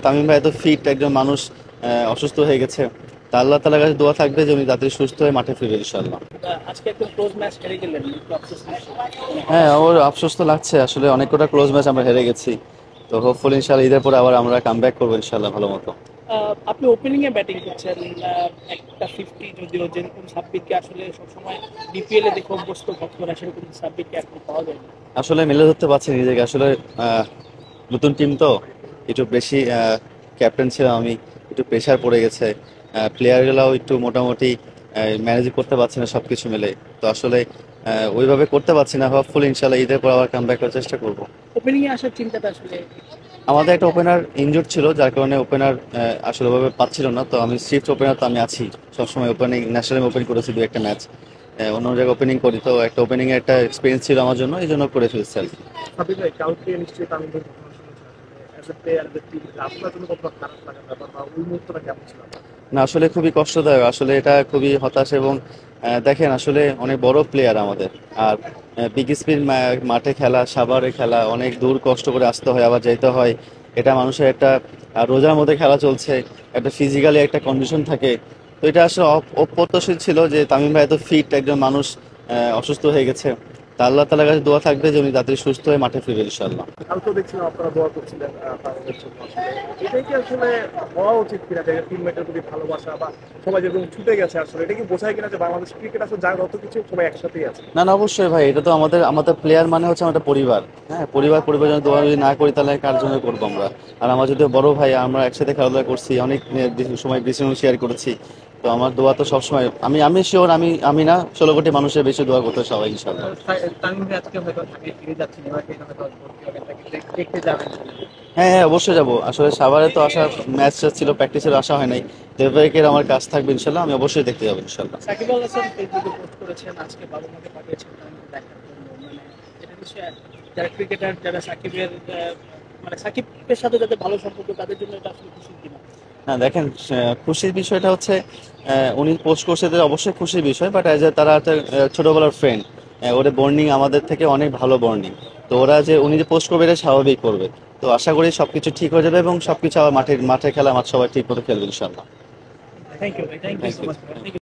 তামিম ভাই এত ফিট একজন মানুষ অসুস্থ হয়ে গেছে, তা আল্লাহ তাআলার কাছে দোয়া থাকবে যে উনি তাড়াতাড়ি সুস্থ হয়ে মাঠে ফিরবে ইনশাআল্লাহ। আজকে একদম ক্লোজ ম্যাচ হেরে গেলেন, একটু আফসোস লাগছে। হ্যাঁ, ওর আফসোস তো লাগছে, আসলে অনেক কটা ক্লোজ ম্যাচ আমরা হেরে গেছি। তো হোপফুলি ইনশাআল্লাহ ঈদের পরে আবার আমরা কাম ব্যাক করবো ইনশাআল্লাহ ভালো মতো। আপনি ওপেনিং এ ব্যাটিং করছেন, একটা 50 যদিও, যেরকম সাব্বিরকে আসলে সবসময় বিপিএল এ দেখে অভ্যস্ত ভক্তরা, সেরকম সাব্বিরকে এখন পাওয়া যায় না। আসলে মেলে ধরতে পারছি নিজেকে, আসলে নতুন টিম তো একটু বেশি ক্যাপ্টেন ছিলাম আমি, একটু প্রেশার পড়ে গেছে, প্লেয়ারগুলোও একটু মোটামুটি ম্যানেজ করতে পারছি না সবকিছু মিলে। তো আসলে ওইভাবে করতে পারছি না। হোপফুলি ইনশাআল্লাহ ঈদের পর আবার কাম ব্যাক করার চেষ্টা করবো। ওপেনিং এ আসার চিন্তাটা আসলে আমাদের একটা ওপেনার ইনজুর্ড ছিল, যার কারণে ওপেনার আসলে ওভাবে পাচ্ছিল না। তো আমি শিফট ওপেনার, তো আমি আছি সবসময় ওপেনিং, ন্যাশনাল ওপেন করেছি দু একটা ম্যাচ, অন্য জায়গায় ওপেনিং করি। তো একটা ওপেনিং এর একটা এক্সপিরিয়েন্স ছিল আমার জন্য, এই জন্য করে ফেলছি আর কি। সাব্বির ভাই, কালকে নিশ্চয়ই তামিমের ঘটনা শুনেছেন, অ্যাজ এ প্লেয়ার আপনার জন্য কতটা খারাপ লাগার ব্যাপার, বা ওই মুহূর্তটা কেমন ছিল? না, আসলে খুবই কষ্টদায়ক, আসলে এটা খুবই হতাশ। এবং দেখেন আসলে অনেক বড় প্লেয়ার আমাদের, আর বিগ স্পিন মাঠে খেলা, সাভারে খেলা, অনেক দূর কষ্ট করে আসতে হয়, আবার যেতে হয়। এটা মানুষের একটা রোজার মধ্যে খেলা চলছে, একটা ফিজিক্যালি একটা কন্ডিশন থাকে। তো এটা আসলে অপ্রত্যাশিত ছিল যে তামিম ভাই এত ফিট একজন মানুষ অসুস্থ হয়ে গেছে, তা আল্লাহ তাআলার কাছে দোয়া থাকবে যে উনি তাড়াতাড়ি সুস্থ হয়ে মাঠে ফিরবে ইনশাআল্লাহ। কালকেও দেখছিলাম আপনারা দোয়া করছিলেন তামিমের জন্য। আসলে এটাই কি আসলে হওয়া উচিত কিনা, যে টিমমেটের প্রতি ভালোবাসা, বা সবাই যেরকম ছুটে গেছে, আসলে এটা কি বোঝায় কিনা যে বাংলাদেশ ক্রিকেট আসলে যার যত কিছু সবাই একসাথেই আছে? না না, অবশ্যই ভাই, এটা তো আমাদের আমাদের প্লেয়ার মানে হচ্ছে আমাদের পরিবার। হ্যাঁ, পরিবার জন্য দোয়া যদি না করি তাহলে কার জন্য করবো আমরা? আর আমার যদি বড় ভাই, আমরা একসাথে খেলাধুলা করছি, অনেক সময় ডিসিশন শেয়ার করেছি। তো আমার দোয়া তো সবসময়, আমি আমি শিওর, আমি না 16 কোটি মানুষের বেশি দোয়া করতে হবে সবাই ইনশাআল্লাহ। তামিম ভাই আজকে হয়তো ঢাকায় ফিরে যাচ্ছেন, এবার হয়তো ভর্তি হবেন, তাকে দেখতে যাবেন। হ্যাঁ হ্যাঁ, অবশ্যই যাবো। আসলে সাভারে তো আসার ম্যাচ ছিল, প্র্যাকটিসের আসা হয় নাই। তো এবারের আমার কাজ থাকবে ইনশাআল্লাহ, আমি অবশ্যই দেখতে যাবো ইনশাআল্লাহ। সাকিব আল হাসান ফেসবুকে পোস্ট করেছেন, আজকে বাবা মাকে পাঠিয়েছেন তামিমকে দেখার জন্য। মানে এটা নিশ্চয়ই যারা ক্রিকেটার, যারা সাকিবের মানে সাকিবের সাথে যাদের ভালো সম্পর্ক, তাদের জন্য এটা আসলে খুশি কিনা? না দেখেন, খুশির বিষয়টা হচ্ছে উনি পোস্ট করছে, তো অবশ্যই খুশির বিষয়, বাট অ্যাজ এ তারা একটা ছোটবেলার ফ্রেন্ড, ওদের বন্ডিং আমাদের থেকে অনেক ভালো বন্ডিং। তো ওরা যে উনি যে পোস্ট করবে এটা স্বাভাবিক করবে। তো আশা করি সবকিছু ঠিক হয়ে যাবে এবং সবকিছু আবার মাঠে মাঠে খেলা, মাঠ সবাই ঠিক মতো খেলবে ইনশাল্লাহ। থ্যাংক ইউ ভাই, thank you thank so much. You.